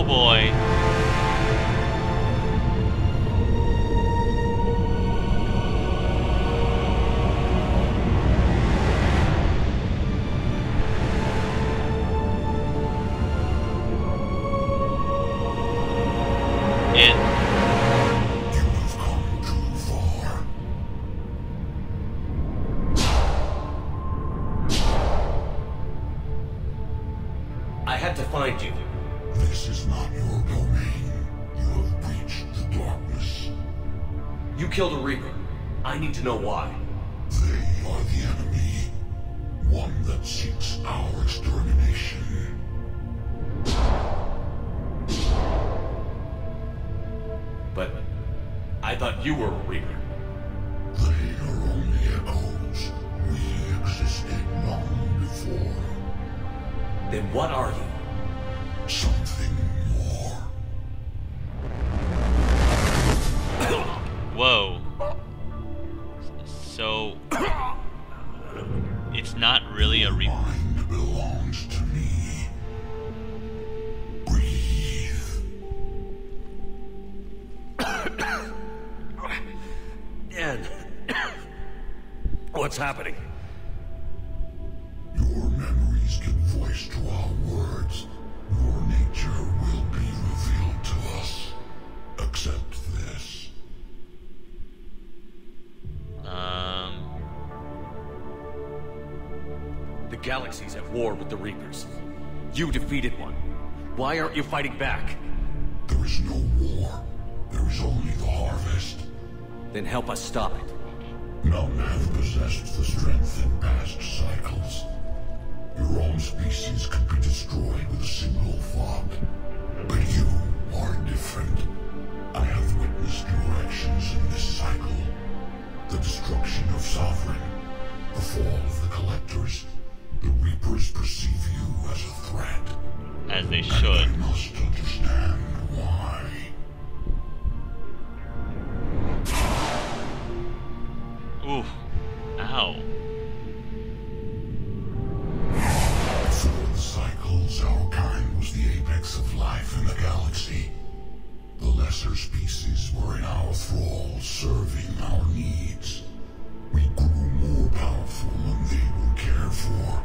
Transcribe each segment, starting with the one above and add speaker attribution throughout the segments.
Speaker 1: boy.
Speaker 2: Find you.
Speaker 3: This is not your domain. You have breached the darkness.
Speaker 2: You killed a Reaper. I need to know why.
Speaker 3: They are the enemy. One that seeks our extermination.
Speaker 2: But I thought you were a Reaper.
Speaker 3: They are only echoes. We existed long before.
Speaker 2: Then what are you?
Speaker 3: Something more.
Speaker 1: Whoa. So it's not really a Reaper.
Speaker 3: Mind belongs to me. Breathe.
Speaker 2: Dan, what's happening?
Speaker 3: Your memories give voice to our words. Your nature will be revealed to us. Accept this.
Speaker 2: The galaxy's at war with the Reapers. You defeated one. Why aren't you fighting back?
Speaker 3: There is no war. There is only the harvest.
Speaker 2: Then help us stop it.
Speaker 3: None have possessed the strength in past cycles. Your own species could be destroyed with a single thought. But you are different. I have witnessed your actions in this cycle. The destruction of Sovereign. The fall of the Collectors. The Reapers perceive you as a threat.
Speaker 1: As they should.
Speaker 3: And I must understand why.
Speaker 1: Ooh. Ow.
Speaker 3: Before the cycles, our kind was the apex of life in the galaxy. The lesser species were in our thrall, serving our needs. We grew more powerful than they were cared for,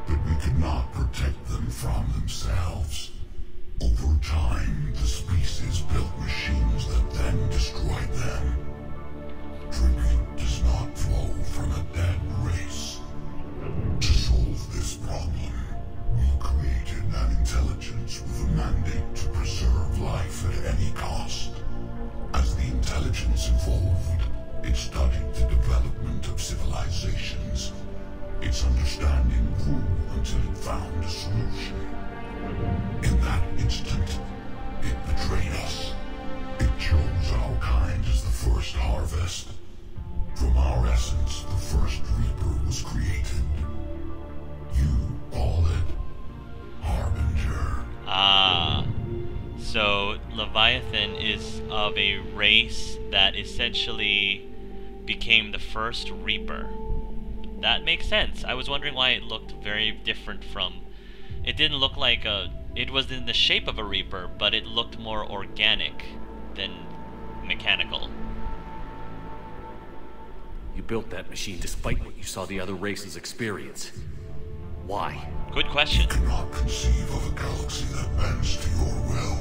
Speaker 3: but we could not protect them from themselves. Over time, the species built machines that then destroyed them. Tribute does not flow from a dead race. To solve this problem, we created an intelligence with a mandate to preserve life at any cost. As the intelligence evolved, it studied the development of civilizations. Its understanding grew until it found a solution. In that instant, it betrayed us. It chose our kind as the first harvest. From our essence, the first Reaper was created. You call it Harbinger.
Speaker 1: Ah. So Leviathan is of a race that essentially became the first Reaper. That makes sense. I was wondering why it looked very different from... It didn't look like a... It was in the shape of a Reaper, but it looked more organic than mechanical.
Speaker 2: You built that machine despite what you saw the other races experience. Why?
Speaker 1: Good question.
Speaker 3: You cannot conceive of a galaxy that bends to your will.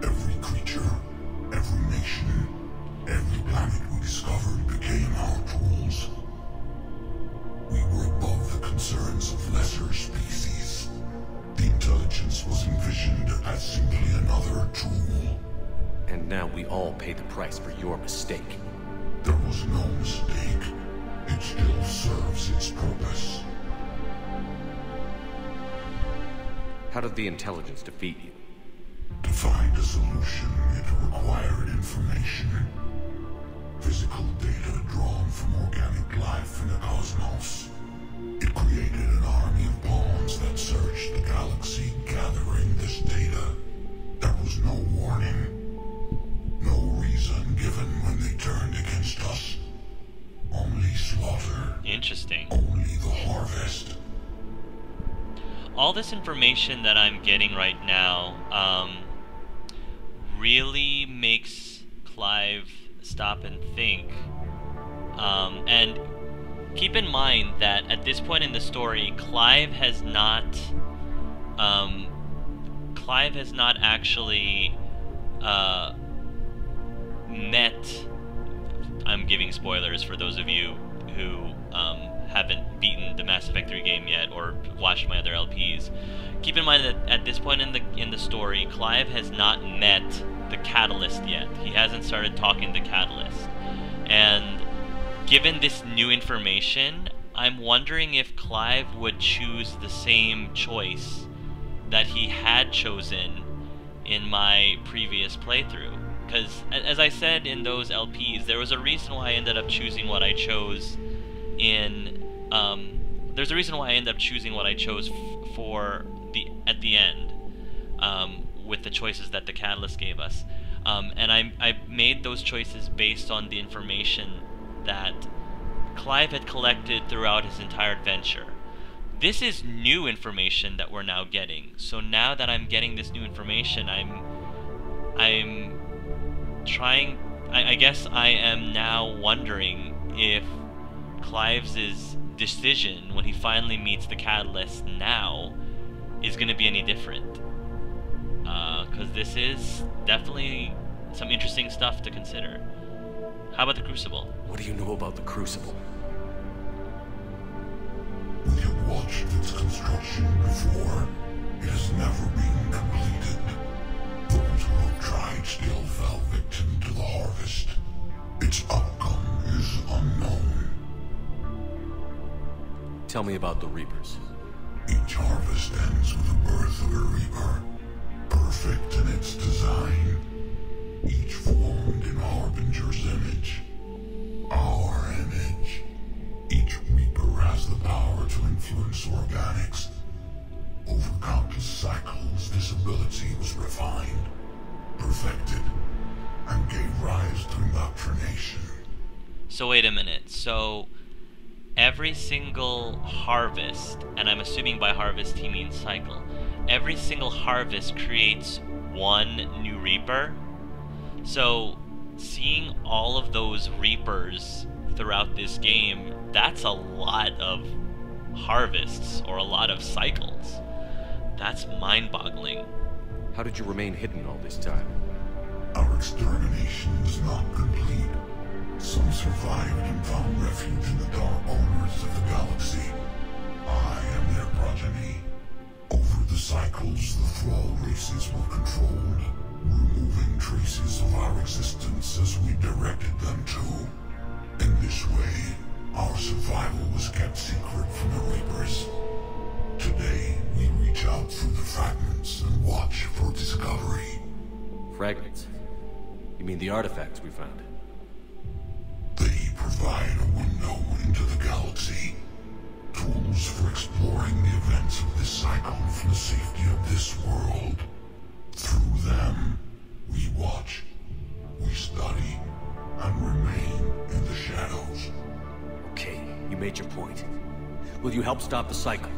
Speaker 3: Every creature, every nation, every planet we discovered became our tools. We were above the concerns of lesser species. The intelligence was envisioned as simply another tool.
Speaker 2: And now we all pay the price for your mistake.
Speaker 3: There was no mistake. It still serves its purpose.
Speaker 2: How did the intelligence defeat you?
Speaker 3: To find a solution, it required information. Physical data drawn from organic life in the cosmos. It created an army of pawns that searched the galaxy, gathering this data. There was no warning. No reason given when they turned against us. Only slaughter.
Speaker 1: Interesting.
Speaker 3: Only the harvest.
Speaker 1: All this information that I'm getting right now, really makes Clive stop and think. And keep in mind that at this point in the story, Clive has not actually met. I'm giving spoilers for those of you who haven't beaten the Mass Effect 3 game yet or watched my other LPs. Keep in mind that at this point in the story, Clive has not met the Catalyst yet. He hasn't started talking to Catalyst. And given this new information, I'm wondering if Clive would choose the same choice that he had chosen in my previous playthrough. Because, as I said in those LPs, there was a reason why I ended up choosing what I chose in... there's a reason why I ended up choosing what I chose at the end, with the choices that the Catalyst gave us. And I made those choices based on the information that Clive had collected throughout his entire adventure. This is new information that we're now getting. So now that I'm getting this new information, I'm trying... I guess I am now wondering if Clive's decision when he finally meets the Catalyst now is going to be any different. Because this is definitely some interesting stuff to consider. How about the Crucible?
Speaker 2: What do you know about the Crucible?
Speaker 3: We have watched its construction before. It has never been completed. Those who have tried still fell victim to the harvest. Its outcome is unknown.
Speaker 2: Tell me about the Reapers.
Speaker 3: Each harvest ends with the birth of a Reaper, perfect in its design, each formed in Harbinger's image. Our image. Each Reaper has the power to influence organics. Over countless cycles, this ability was refined, perfected, and gave rise to indoctrination.
Speaker 1: So wait a minute. So every single harvest, and I'm assuming by harvest he means cycle, every single harvest creates one new Reaper. So seeing all of those Reapers throughout this game, that's a lot of harvests or a lot of cycles. That's mind-boggling.
Speaker 2: How did you remain hidden all this time?
Speaker 3: Our extermination was not complete. Some survived and found refuge in the dark corners of the galaxy. I am their progeny. Over the cycles, the Thrall races were controlled, removing traces of our existence as we directed them to. In this way, our survival was kept secret from the Reapers. Today, we reach out through the fragments and watch for discovery.
Speaker 2: Fragments? You mean the artifacts we found?
Speaker 3: They provide a window into the galaxy. Tools for exploring the events of this cycle from the safety of this world. Through them, we watch, we study, and remain in the shadows.
Speaker 2: Okay, you made your point. Will you help stop the cycle?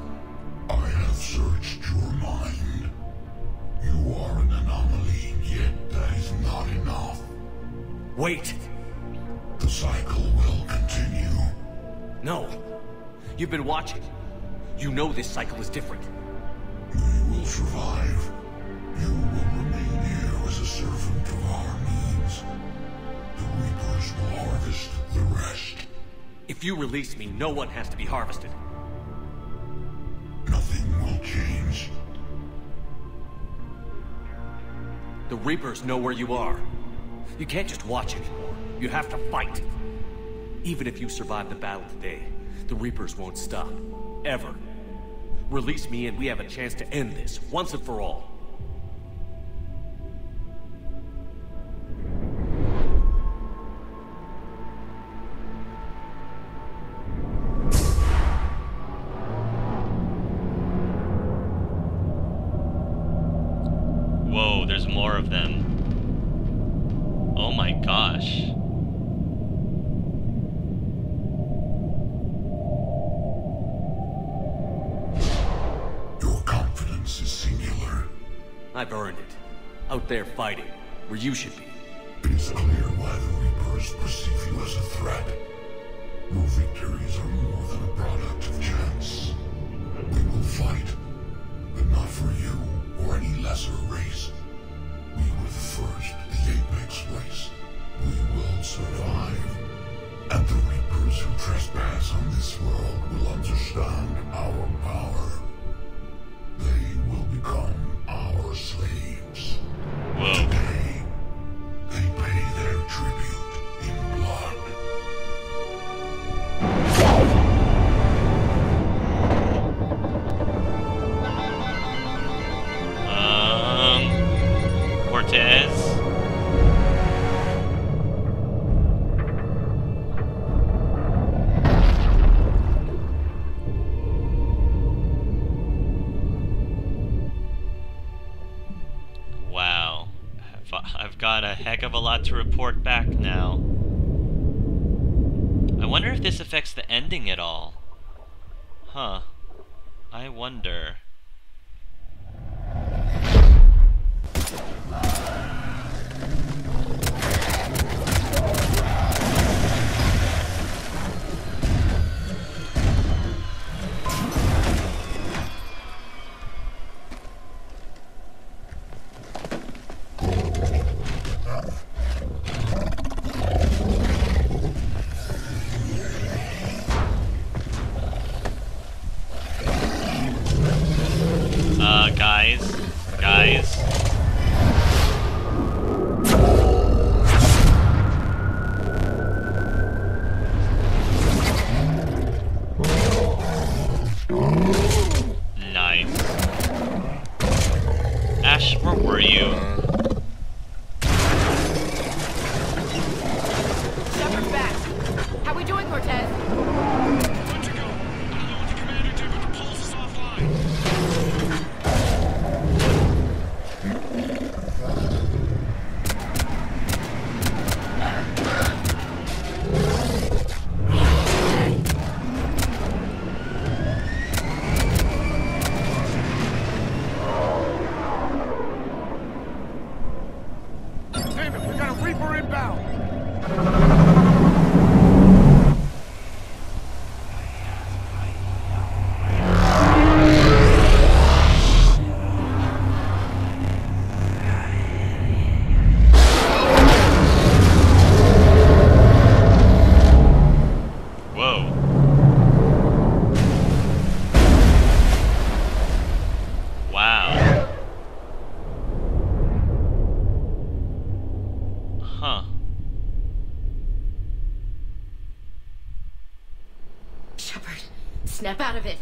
Speaker 3: I have searched your mind. You are an anomaly, yet that is not enough.
Speaker 2: Wait!
Speaker 3: The cycle will continue.
Speaker 2: No! You've been watching. You know this cycle is different.
Speaker 3: We will survive. You will remain here as a servant of our needs. The Reapers will harvest the rest.
Speaker 2: If you release me, no one has to be harvested.
Speaker 3: Nothing will change.
Speaker 2: The Reapers know where you are. You can't just watch anymore. You have to fight. Even if you survive the battle today, the Reapers won't stop. Ever. Release me and we have a chance to end this, once and for all.
Speaker 1: Whoa, there's more of them. Oh my gosh.
Speaker 3: Your confidence is singular.
Speaker 2: I've earned it. Out there fighting. where you should be.
Speaker 3: It's clear why the Reapers perceive you as a threat. Your victories are more than a product of chance. We will fight, but not for you or any lesser race. We were the first, the Apex race. We will survive. And the Reapers who trespass on this world will understand our power. They will become our slaves.
Speaker 1: Whoa.
Speaker 3: Today, they pay their tribute in blood.
Speaker 1: Cortez? Wow. I've got a heck of a lot to report back now. I wonder if this affects the ending at all. Huh. I wonder. Guys. Nice. Ash, where were you?
Speaker 4: Shepard's back. How we doing, Cortez?
Speaker 5: Good to go. I don't know what the commander did, but the pulse is offline.
Speaker 6: Damn it, we got a Reaper inbound!
Speaker 1: Whoa. Wow. Huh.
Speaker 4: Shepard, snap out of it.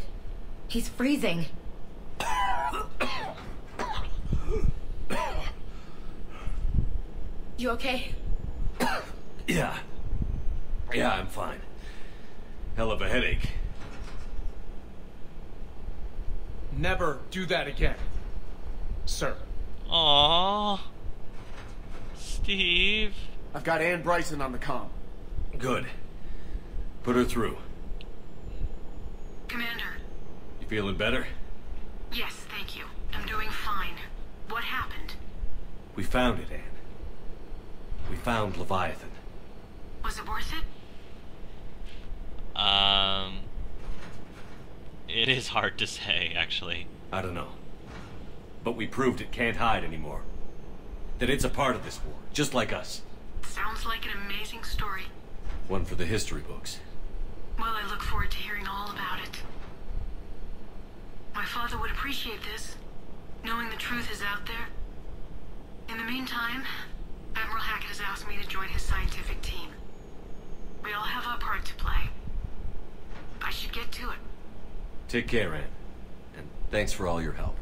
Speaker 4: He's freezing. You okay?
Speaker 2: Yeah. Yeah, I'm fine. Hell of a headache.
Speaker 6: Never do that again, sir.
Speaker 1: Aww. Steve.
Speaker 6: I've got Ann Bryson on the comm.
Speaker 2: Good. Put her through.
Speaker 7: Commander.
Speaker 2: You feeling better?
Speaker 7: Yes, thank you. I'm doing fine. What happened?
Speaker 2: We found it, Ann. We found Leviathan.
Speaker 7: Was it worth it?
Speaker 1: It is hard to say, actually.
Speaker 2: I don't know. But we proved it can't hide anymore. That it's a part of this war, just like us.
Speaker 7: Sounds like an amazing story.
Speaker 2: One for the history books.
Speaker 7: Well, I look forward to hearing all about it. My father would appreciate this, knowing the truth is out there. In the meantime, Admiral Hackett has asked me to join his scientific team. We all have our part to play. I should get to it.
Speaker 2: Take care, Ann. And thanks for all your help.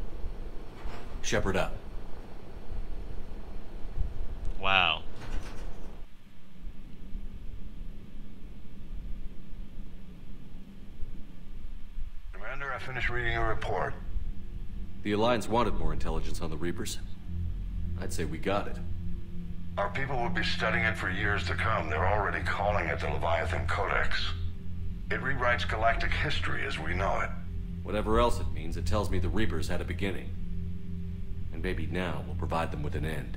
Speaker 2: Shepard up.
Speaker 1: Wow.
Speaker 3: Commander, I finished reading your report.
Speaker 2: The Alliance wanted more intelligence on the Reapers. I'd say we got it.
Speaker 3: Our people will be studying it for years to come. They're already calling it the Leviathan Codex. It rewrites galactic history as we know it.
Speaker 2: Whatever else it means, it tells me the Reapers had a beginning. And maybe now we'll provide them with an end.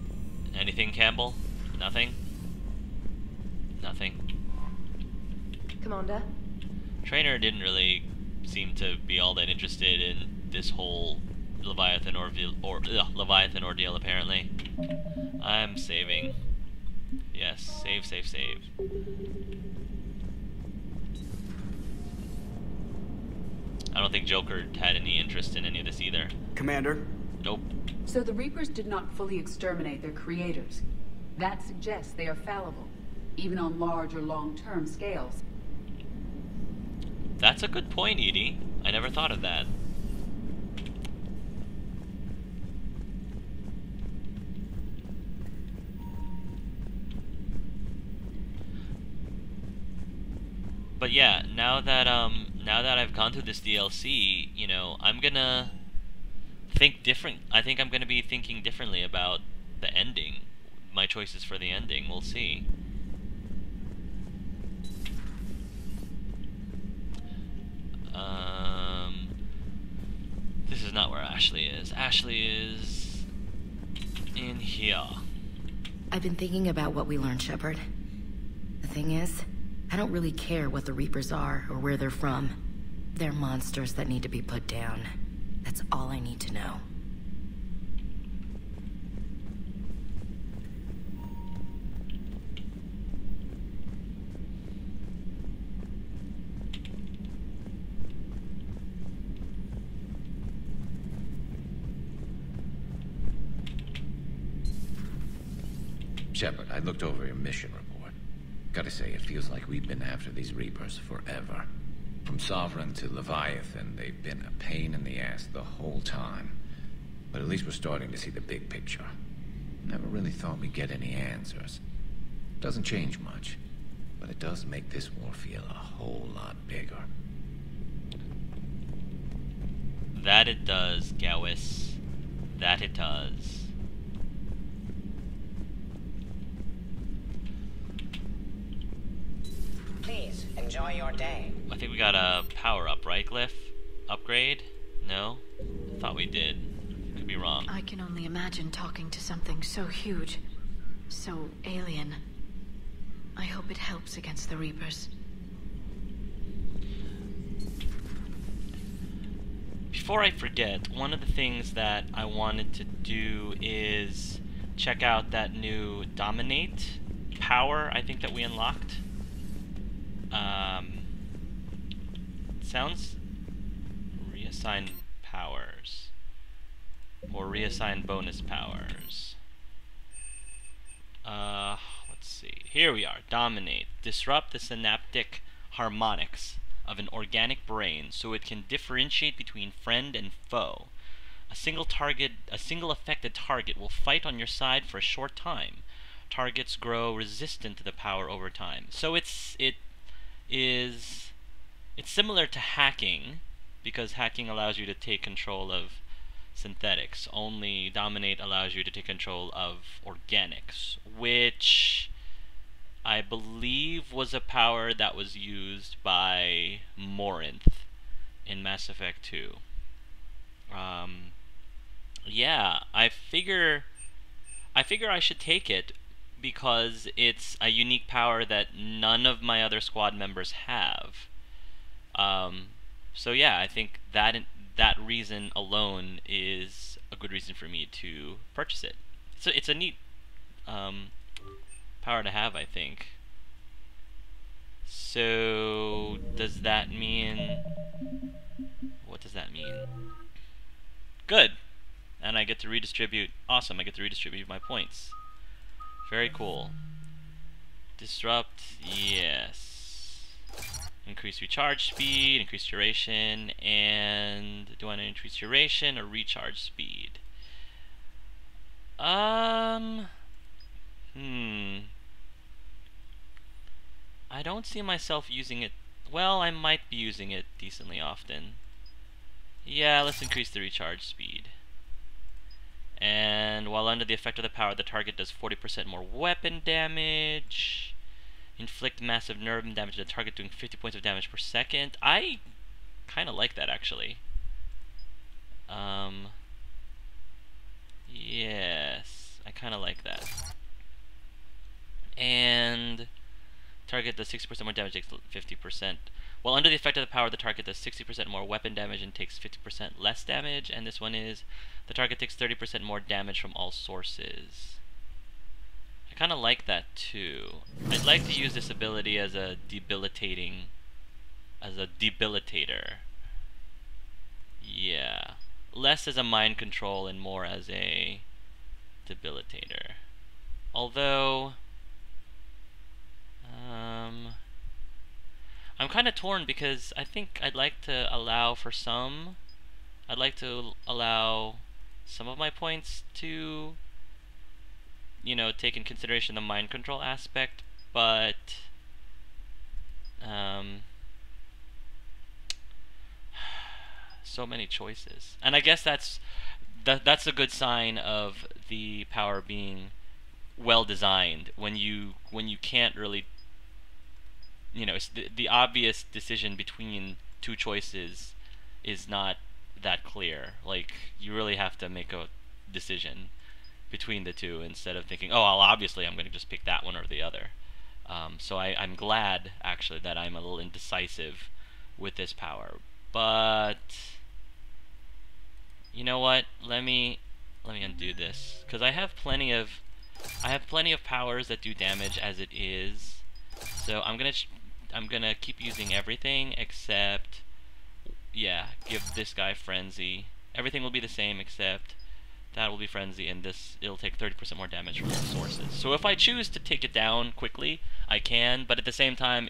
Speaker 1: Anything, Campbell? Nothing? Nothing.
Speaker 4: Commander?
Speaker 1: Trainer didn't really seem to be all that interested in this whole Leviathan Leviathan ordeal, apparently. I'm saving. Yes, save, save, save. I don't think Joker had any interest in any of this either.
Speaker 6: Commander?
Speaker 1: Nope.
Speaker 8: So the Reapers did not fully exterminate their creators. That suggests they are fallible, even on large or long-term scales.
Speaker 1: That's a good point, Edie. I never thought of that. But yeah, now that I've gone through this DLC, you know, I'm gonna think different. I think I'm gonna be thinking differently about the ending. My choices for the ending. We'll see. This is not where Ashley is. Ashley is in here.
Speaker 4: I've been thinking about what we learned, Shepard. The thing is, I don't really care what the Reapers are or where they're from. They're monsters that need to be put down. That's all I need to know.
Speaker 9: Shepard, I looked over your mission report. Gotta say, it feels like we've been after these Reapers forever. From Sovereign to Leviathan, they've been a pain in the ass the whole time. But at least we're starting to see the big picture. Never really thought we'd get any answers. Doesn't change much, but it does make this war feel a whole lot bigger.
Speaker 1: That it does, Gowis. That it does.
Speaker 10: Please, enjoy your day.
Speaker 1: I think we got a power-up, right, Glyph? Upgrade? No? I thought we did. Could be wrong.
Speaker 7: I can only imagine talking to something so huge, so alien. I hope it helps against the Reapers.
Speaker 1: Before I forget, one of the things that I wanted to do is check out that new Dominate power, I think, that we unlocked. Sounds reassign powers or reassign bonus powers. Let's see. Here we are. Dominate. Disrupt the synaptic harmonics of an organic brain so it can differentiate between friend and foe. A single affected target will fight on your side for a short time. Targets grow resistant to the power over time. So it's similar to hacking, because hacking allows you to take control of synthetics. Only Dominate allows you to take control of organics, which I believe was a power that was used by Morinth in Mass Effect 2. Yeah, I figure I should take it because it's a unique power that none of my other squad members have. So yeah, I think that reason alone is a good reason for me to purchase it. So it's a neat power to have, I think. So does that mean... what does that mean? Good! And I get to redistribute... awesome, I get to redistribute my points. Very cool. Disrupt, yes. Increase recharge speed, increase duration, and do I want to increase duration or recharge speed? I don't see myself using it. Well, I might be using it decently often. Yeah, let's increase the recharge speed. And while under the effect of the power, the target does 40% more weapon damage. Inflict massive nerve damage to the target, doing 50 points of damage per second. I kind of like that, actually. Yes, I kind of like that. Target does 60% more damage, takes 50%. While under the effect of the power, the target does 60% more weapon damage and takes 50% less damage. And this one is, the target takes 30% more damage from all sources. I kind of like that too. I'd like to use this ability as a debilitator. Yeah. Less as a mind control and more as a debilitator. Although, I'm kind of torn because I think I'd like to allow for some. I'd like to allow some of my points to, you know, take in consideration the mind control aspect, but so many choices. And I guess that's a good sign of the power being well designed when you can't really, you know, the obvious decision between two choices is not that clear. Like, you really have to make a decision between the two instead of thinking, oh, well, obviously I'm going to just pick that one or the other. So I'm glad, actually, that I'm a little indecisive with this power. But you know what? Let me undo this, because I have plenty of powers that do damage as it is. So I'm gonna keep using everything except, yeah, give this guy Frenzy. Everything will be the same except that will be Frenzy, and this, it'll take 30% more damage from the sources. So if I choose to take it down quickly, I can, but at the same time,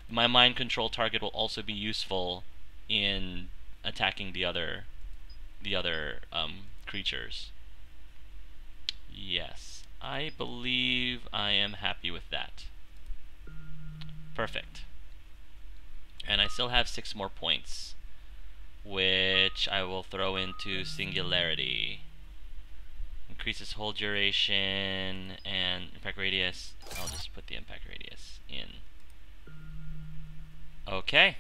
Speaker 1: my mind control target will also be useful in attacking the other creatures. Yes, I believe I am happy with that. Perfect. And I still have 6 more points, which I will throw into Singularity. Increases hold duration and impact radius. I'll just put the impact radius in. Okay.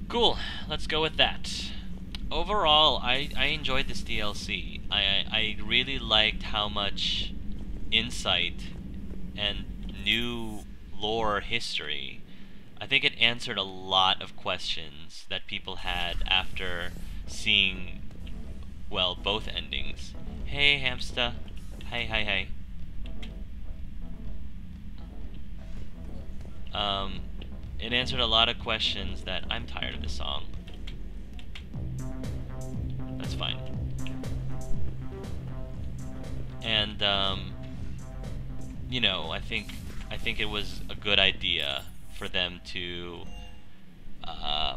Speaker 1: Cool. Let's go with that. Overall, I enjoyed this DLC. I really liked how much insight and new lore history. I think it answered a lot of questions that people had after seeing, well, both endings. Hey, hamster. Hey. It answered a lot of questions that I'm tired of this song. That's fine. And you know, I think it was a good idea for them to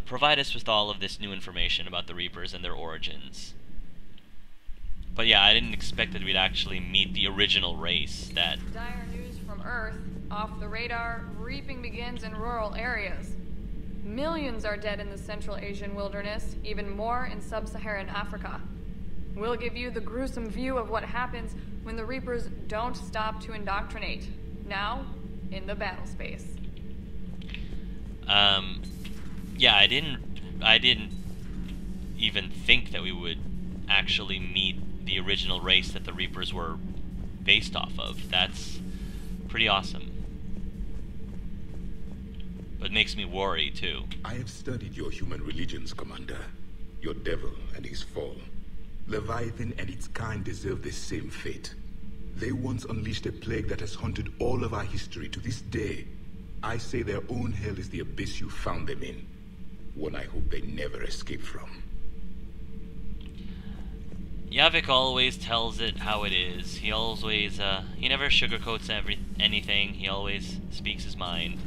Speaker 1: provide us with all of this new information about the Reapers and their origins. But yeah, I didn't expect that we'd actually meet the original race that...
Speaker 11: Dire news from Earth. Off the radar, reaping begins in rural areas. Millions are dead in the Central Asian wilderness, even more in sub-Saharan Africa. We'll give you the gruesome view of what happens when the Reapers don't stop to indoctrinate. Now, in the battle space.
Speaker 1: Yeah, I didn't even think that we would actually meet the original race that the Reapers were based off of. That's pretty awesome. But it makes me worry, too.
Speaker 3: I have studied your human religions, Commander. Your devil and his fall. Leviathan and its kind deserve the same fate. They once unleashed a plague that has haunted all of our history to this day. I say their own hell is the abyss you found them in. One I hope they never escape from.
Speaker 1: Yavik always tells it how it is. He always, he never sugarcoats anything. He always speaks his mind.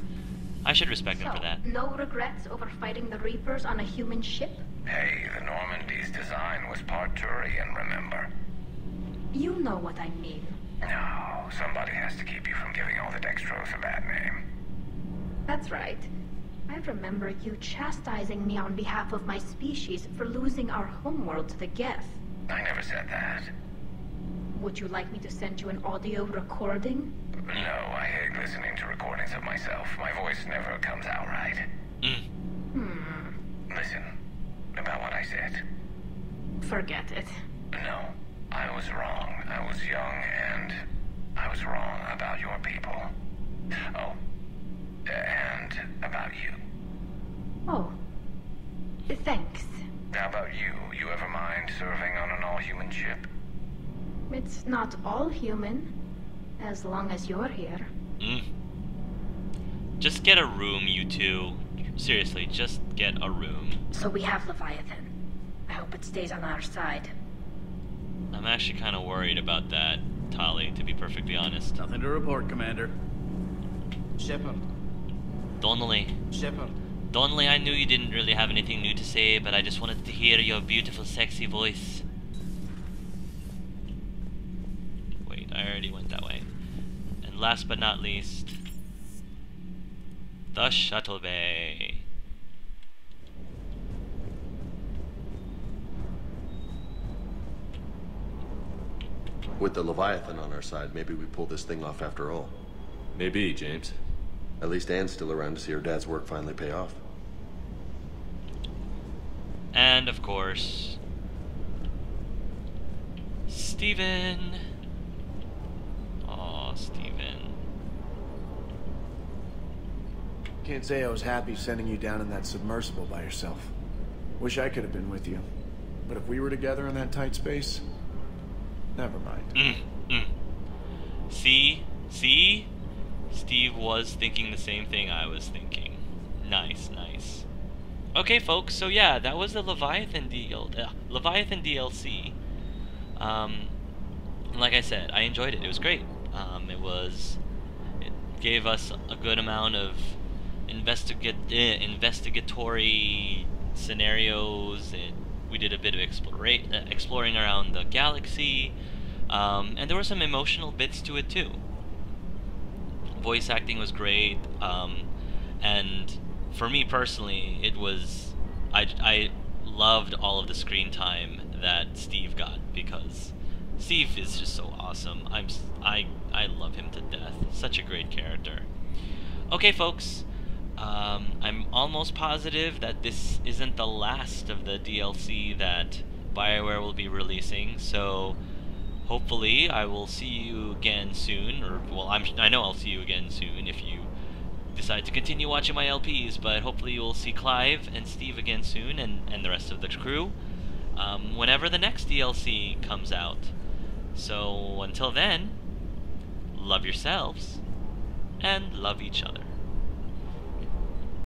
Speaker 1: I should respect him for that.
Speaker 12: No regrets over fighting the Reapers on a human ship?
Speaker 9: Hey, the Normandy's design was part Turian, remember?
Speaker 12: You know what I mean.
Speaker 9: No, somebody has to keep you from giving all the Dextros a bad name.
Speaker 12: That's right. I remember you chastising me on behalf of my species for losing our homeworld to the Geth.
Speaker 9: I never said that.
Speaker 12: Would you like me to send you an audio recording?
Speaker 9: No, I hate listening to recordings of myself. My voice never comes out right. Listen, about what I said.
Speaker 12: Forget it.
Speaker 9: No, I was wrong. I was young and I I was wrong about your people. Oh, and about you.
Speaker 12: Oh. Thanks.
Speaker 9: How about you? You ever mind serving on an all-human ship?
Speaker 12: It's not all human, as long as you're here.
Speaker 1: Just get a room, you two. Seriously, just get a room.
Speaker 12: So we have Leviathan. I hope it stays on our side.
Speaker 1: I'm actually kind of worried about that, Tali, to be perfectly honest.
Speaker 13: Nothing to report, Commander.
Speaker 14: Shepard.
Speaker 1: Donnelly.
Speaker 14: Shepard.
Speaker 1: Donnelly, I knew you didn't really have anything new to say, but I just wanted to hear your beautiful, sexy voice. Wait, I already went that way. And last but not least, the shuttle bay.
Speaker 15: With the Leviathan on our side, maybe we pull this thing off after all.
Speaker 2: Maybe, James.
Speaker 15: At least Anne's still around to see her dad's work finally pay off.
Speaker 1: And, of course, Steven. Aw, Steven.
Speaker 6: Can't say I was happy sending you down in that submersible by yourself. Wish I could have been with you. But if we were together in that tight space, never mind.
Speaker 1: See? Steve was thinking the same thing I was thinking. Nice. Okay, folks, so yeah, that was the Leviathan DLC. Like I said, I enjoyed it. It was great. It gave us a good amount of investigatory scenarios, and we did a bit of exploring around the galaxy, and there were some emotional bits to it too. Voice acting was great, and for me personally, it was I loved all of the screen time that Steve got, because Steve is just so awesome. I love him to death. Such a great character. Okay, folks. I'm almost positive that this isn't the last of the DLC that BioWare will be releasing, so hopefully I will see you again soon, or, well, I know I'll see you again soon if you decide to continue watching my LPs, but hopefully you'll see Clive and Steve again soon, and the rest of the crew, whenever the next DLC comes out. So, until then, love yourselves, and love each other.